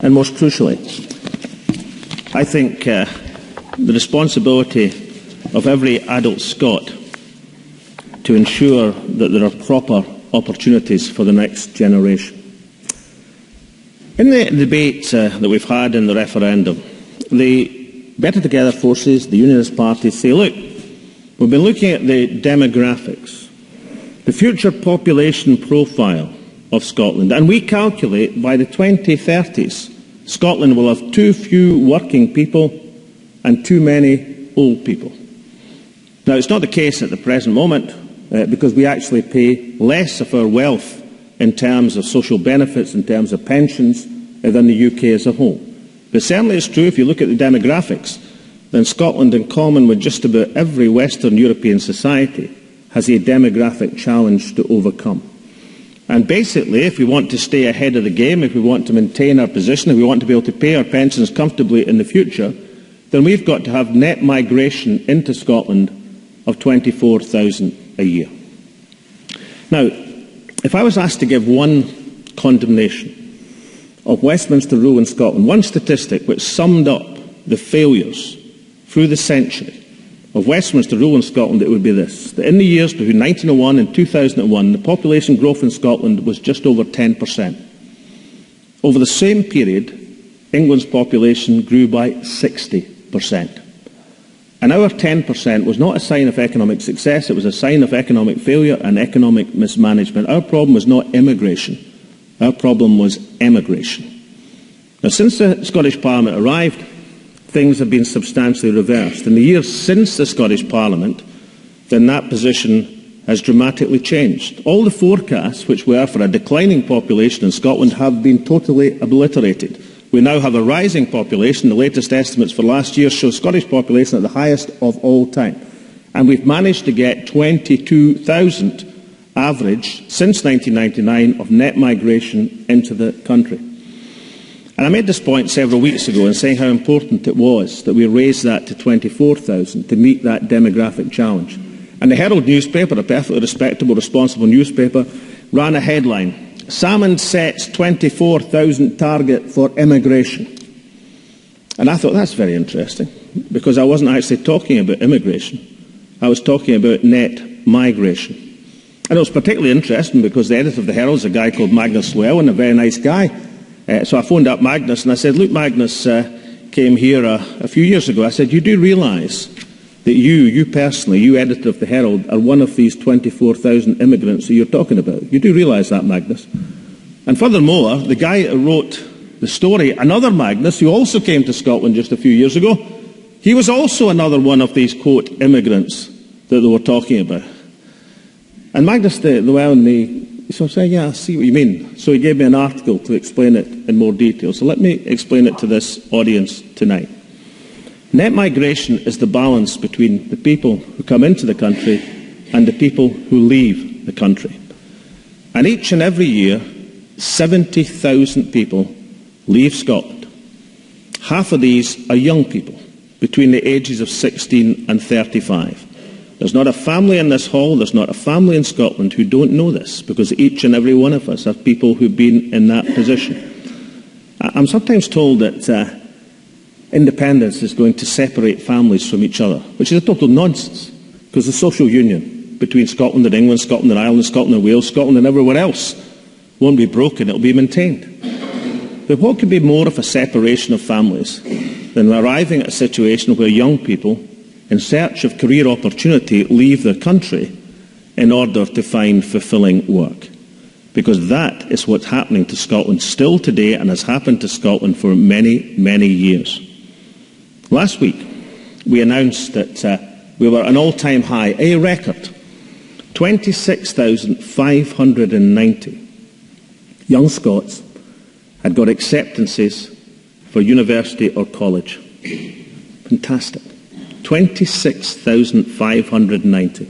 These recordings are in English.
And most crucially, I think the responsibility of every adult Scot to ensure that there are proper opportunities for the next generation. In the debate that we've had in the referendum, the Better Together forces, the Unionist parties say, look, we've been looking at the demographics, the future population profile of Scotland, and we calculate by the 2030s Scotland will have too few working people and too many old people. Now, it's not the case at the present moment because we actually pay less of our wealth in terms of social benefits, in terms of pensions, than the UK as a whole. But certainly it's true, if you look at the demographics, then Scotland, in common with just about every Western European society, has a demographic challenge to overcome. And basically, if we want to stay ahead of the game, if we want to maintain our position, if we want to be able to pay our pensions comfortably in the future, then we've got to have net migration into Scotland of 24,000 a year. Now, if I was asked to give one condemnation of Westminster rule in Scotland, one statistic which summed up the failures through the century of Westminster rule in Scotland, it would be this: that in the years between 1901 and 2001, the population growth in Scotland was just over 10%. Over the same period, England's population grew by 60%. And our 10% was not a sign of economic success, it was a sign of economic failure and economic mismanagement. Our problem was not immigration, our problem was emigration. Now, since the Scottish Parliament arrived, things have been substantially reversed. In the years since the Scottish Parliament, then that position has dramatically changed. All the forecasts, which were for a declining population in Scotland, have been totally obliterated. We now have a rising population. The latest estimates for last year show Scottish population at the highest of all time. And we've managed to get 22,000 average since 1999 of net migration into the country. And I made this point several weeks ago in saying how important it was that we raised that to 24,000 to meet that demographic challenge. And the Herald newspaper, a perfectly respectable, responsible newspaper, ran a headline: Salmond sets 24,000 target for immigration. And I thought, that's very interesting, because I wasn't actually talking about immigration. I was talking about net migration. And it was particularly interesting because the editor of the Herald is a guy called Magnus Llewellyn, a very nice guy. So I phoned up Magnus and I said, look, Magnus came here a few years ago. I said, you do realise that you personally, you editor of the Herald, are one of these 24,000 immigrants that you're talking about. You do realise that, Magnus. And furthermore, the guy who wrote the story, another Magnus, who also came to Scotland just a few years ago, he was also another one of these, quote, immigrants that they were talking about. And Magnus Llewellyn, he sort of said, yeah, I see what you mean. So he gave me an article to explain it in more detail. So let me explain it to this audience tonight. Net migration is the balance between the people who come into the country and the people who leave the country. And each and every year, 70,000 people leave Scotland. Half of these are young people, between the ages of 16 and 35. There's not a family in this hall, there's not a family in Scotland who don't know this, because each and every one of us are people who've been in that position. I'm sometimes told that independence is going to separate families from each other, which is a total nonsense, because the social union between Scotland and England, Scotland and Ireland, Scotland and Wales, Scotland and everywhere else won't be broken, it'll be maintained. But what could be more of a separation of families than arriving at a situation where young people, in search of career opportunity, leave their country in order to find fulfilling work? Because that is what's happening to Scotland still today, and has happened to Scotland for many, many years. Last week, we announced that we were at an all-time high, a record, 26,590 young Scots had got acceptances for university or college. Fantastic. 26,590.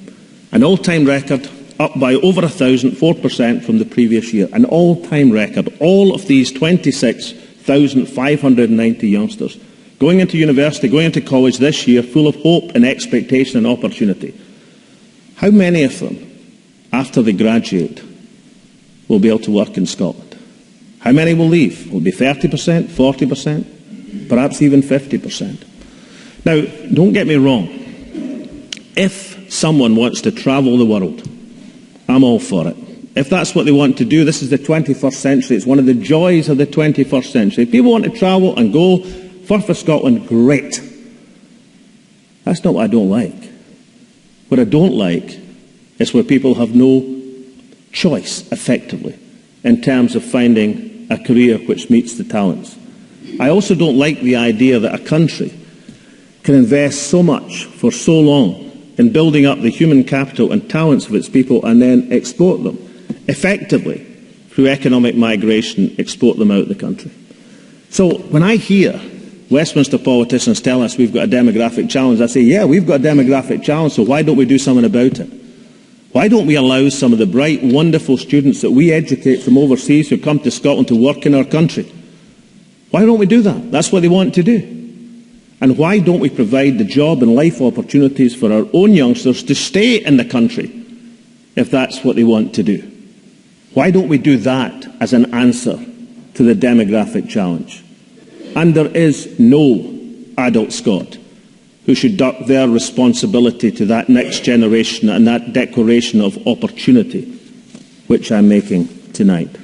An all-time record, up by over 1,000, 4% from the previous year. An all-time record. All of these 26,590 youngsters going into university, going into college this year, full of hope and expectation and opportunity. How many of them, after they graduate, will be able to work in Scotland? How many will leave? Will it be 30%, 40%, perhaps even 50%? Now, don't get me wrong. If someone wants to travel the world, I'm all for it. If that's what they want to do, this is the 21st century. It's one of the joys of the 21st century. If people want to travel and go for Scotland, great. That's not what I don't like. What I don't like is where people have no choice, effectively, in terms of finding a career which meets the talents. I also don't like the idea that a country can invest so much for so long in building up the human capital and talents of its people and then export them, effectively, through economic migration, export them out of the country. So when I hear Westminster politicians tell us we've got a demographic challenge, I say, yeah, we've got a demographic challenge, so why don't we do something about it? Why don't we allow some of the bright, wonderful students that we educate from overseas who come to Scotland to work in our country? Why don't we do that? That's what they want to do. And why don't we provide the job and life opportunities for our own youngsters to stay in the country if that's what they want to do? Why don't we do that as an answer to the demographic challenge? And there is no adult Scot who should duck their responsibility to that next generation and that declaration of opportunity which I'm making tonight.